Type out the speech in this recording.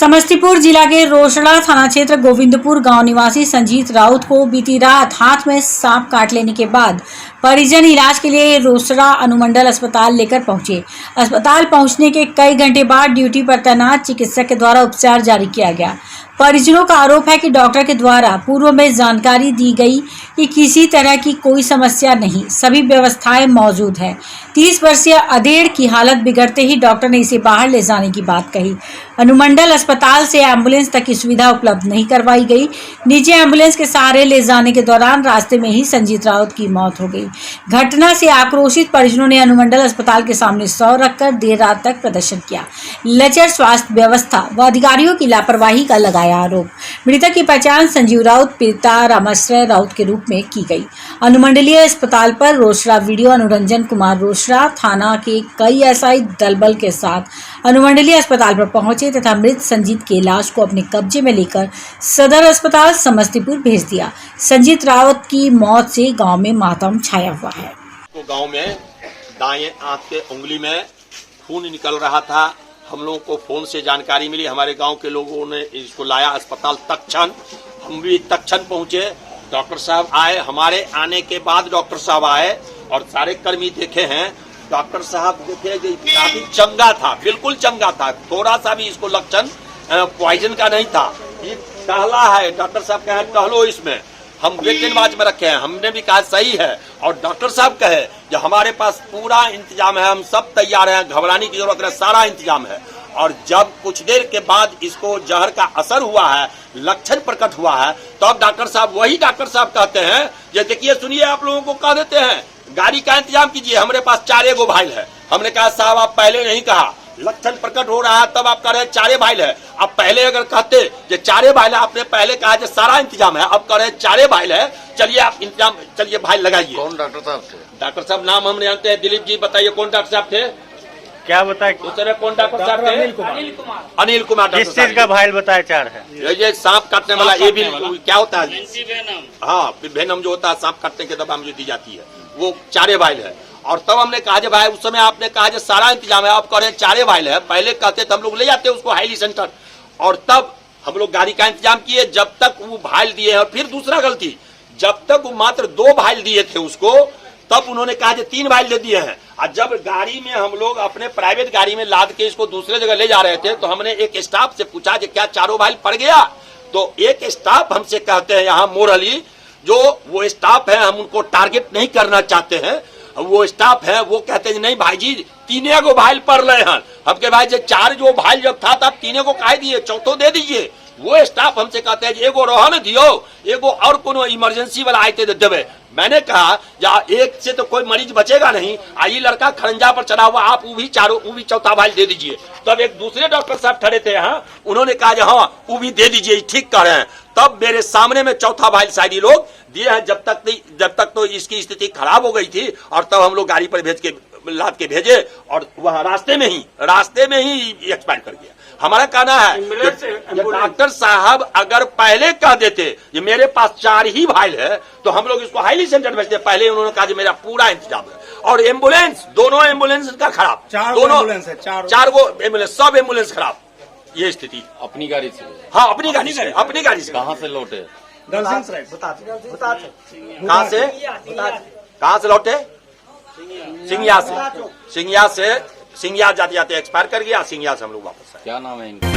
समस्तीपुर जिला के रोसड़ा थाना क्षेत्र गोविंदपुर गांव निवासी संजीत राउत को बीती रात हाथ में सांप काट लेने के बाद परिजन इलाज के लिए रोसड़ा अनुमंडल अस्पताल लेकर पहुंचे। अस्पताल पहुंचने के कई घंटे बाद ड्यूटी पर तैनात चिकित्सक के द्वारा उपचार जारी किया गया। परिजनों का आरोप है कि डॉक्टर के द्वारा पूर्व में जानकारी दी गई कि किसी तरह की कोई समस्या नहीं, सभी व्यवस्थाएं मौजूद है। 30 वर्षीय अधेड़ की हालत बिगड़ते ही डॉक्टर ने इसे बाहर ले जाने की बात कही। अनुमंडल अस्पताल से एम्बुलेंस तक की सुविधा उपलब्ध नहीं करवाई गई। निजी एम्बुलेंस के सहारे ले जाने के दौरान रास्ते में ही संजीत राउत की मौत हो गई। घटना से आक्रोशित परिजनों ने अनुमंडल अस्पताल के सामने सौ रखकर देर रात तक प्रदर्शन किया। लचर स्वास्थ्य व्यवस्था व अधिकारियों की लापरवाही का लगाया आरोप। मृतक की पहचान संजीव राउत पिता रामाश्रय राउत के रूप में की गई। अनुमंडलीय अस्पताल पर रोसड़ा वीडियो अनुरंजन कुमार रोसड़ा थाना के कई एसआई दलबल के साथ अनुमंडलीय अस्पताल पर पहुंचे तथा मृत संजीत के लाश को अपने कब्जे में लेकर सदर अस्पताल समस्तीपुर भेज दिया। संजीत राउत की मौत से गांव में मातम छाया हुआ है। तो गांव में दाएं आंख के उंगली में खून निकल रहा था। हम लोगों को फोन से जानकारी मिली, हमारे गांव के लोगों ने इसको लाया अस्पताल तत्क्षण। हम भी तत्क्षण पहुंचे, डॉक्टर साहब आए। हमारे आने के बाद डॉक्टर साहब आए और सारे कर्मी देखे हैं। डॉक्टर साहब देखे काफी चंगा था, बिल्कुल चंगा था, थोड़ा सा भी इसको लक्षण पॉइजन का नहीं था। ये टहला है, डॉक्टर साहब कहे टहलो इसमें, हम वेटिंग वाच में रखे हैं। हमने भी कहा सही है और डॉक्टर साहब कहे जो हमारे पास पूरा इंतजाम है, हम सब तैयार हैं, घबराने की जरूरत नहीं, सारा इंतजाम है। और जब कुछ देर के बाद इसको जहर का असर हुआ है, लक्षण प्रकट हुआ है, तब डॉक्टर साहब, वही डॉक्टर साहब कहते हैं ये देखिए सुनिए, आप लोगों को कह देते हैं गाड़ी का इंतजाम कीजिए, हमारे पास 4 भाइल है। हमने कहा साहब आप पहले नहीं कहा, लक्षण प्रकट हो रहा है तब आप कह रहे हैं 4 भाइल है। अब पहले अगर कहते कि 4 भाइल है, आपने पहले कहा कि सारा इंतजाम है, अब कह रहे हैं 4 भाइल है, चलिए आप इंतजाम, चलिए भाइल लगाइए। कौन डॉक्टर साहब थे? डॉक्टर साहब नाम हम जानते हैं, दिलीप जी, बताइए कौन डॉक्टर साहब थे? क्या बताए? दूसरे कौन डॉक्टर साहब थे? अनिल कुमार। किस चीज का भाइल बताया 4 है? ये सांप काटने वाला, ये भी क्या होता है? हाँ, वेनम जो होता है सांप काटने की दवा मुझे दी जाती है, वो 4 भाइल है। और तब हमने कहा जे भाई, उस समय आपने कहा जे सारा इंतजाम है, आप कह रहे हैं 4 भाइल है। पहले कहते तो हम लोग ले जाते उसको हाईली सेंटर, और तब हम लोग गाड़ी का इंतजाम किए जब तक वो भाइल दिए। और फिर दूसरा गलती, जब तक वो मात्र 2 भाइल दिए थे उसको, तब उन्होंने कहा जे 3 भाइल दे दिए हैं। और जब गाड़ी में हम लोग अपने प्राइवेट गाड़ी में लाद के इसको दूसरे जगह ले जा रहे थे, तो हमने एक स्टाफ से पूछा जे क्या 4 भाइल पड़ गया? तो एक स्टाफ हमसे कहते हैं यहाँ मोरली, जो वो स्टाफ है, हम उनको टारगेट नहीं करना चाहते हैं, वो स्टाफ है, वो कहते हैं नहीं भाई जी 3 भाइल पड़ रहे हैं। हम के भाई 4 जो भाइल जब था तब 3 काहे दिए, चौथो दे दीजिए। वो स्टाफ हमसे कहते हैं एगो रह न दियो, एगो और कोनो इमरजेंसी वाला आते देवे। मैंने कहा या एक से तो कोई मरीज बचेगा नहीं, आई लड़का खरंजा पर चढ़ा हुआ, आप वो भी 4था भाइल दे दीजिए। तब एक दूसरे डॉक्टर साहब खड़े थे यहाँ, उन्होंने कहा हाँ वो भी दे दीजिए, ठीक कर रहे हैं। तब मेरे सामने में 4था भाइल शायद लोग दिए हैं। जब तक तो इसकी स्थिति खराब हो गई थी, और तब हम लोग गाड़ी पर भेज के लाद के भेजे, और वहां रास्ते में ही एक्सपायर कर गया। हमारा कहना है कि डॉक्टर साहब अगर पहले कह देते ये मेरे पास 4 ही भाइल है, तो हम लोग इसको हाईली सेंटर भेजते। पहले उन्होंने कहा मेरा पूरा इंतजाम है। और एम्बुलेंस, दोनों एम्बुलेंस का खराब, 4 एम्बुलेंस, सब एम्बुलेंस खराब। ये स्थिति अपनी गाड़ी से? हाँ, अपनी गाड़ी से। कहाँ से लौटे? कहाँ से लौटे? सिंगिया जाते जाते एक्सपायर कर गया। सिंगिया से हम लोग वापस आए। क्या नाम है इनका?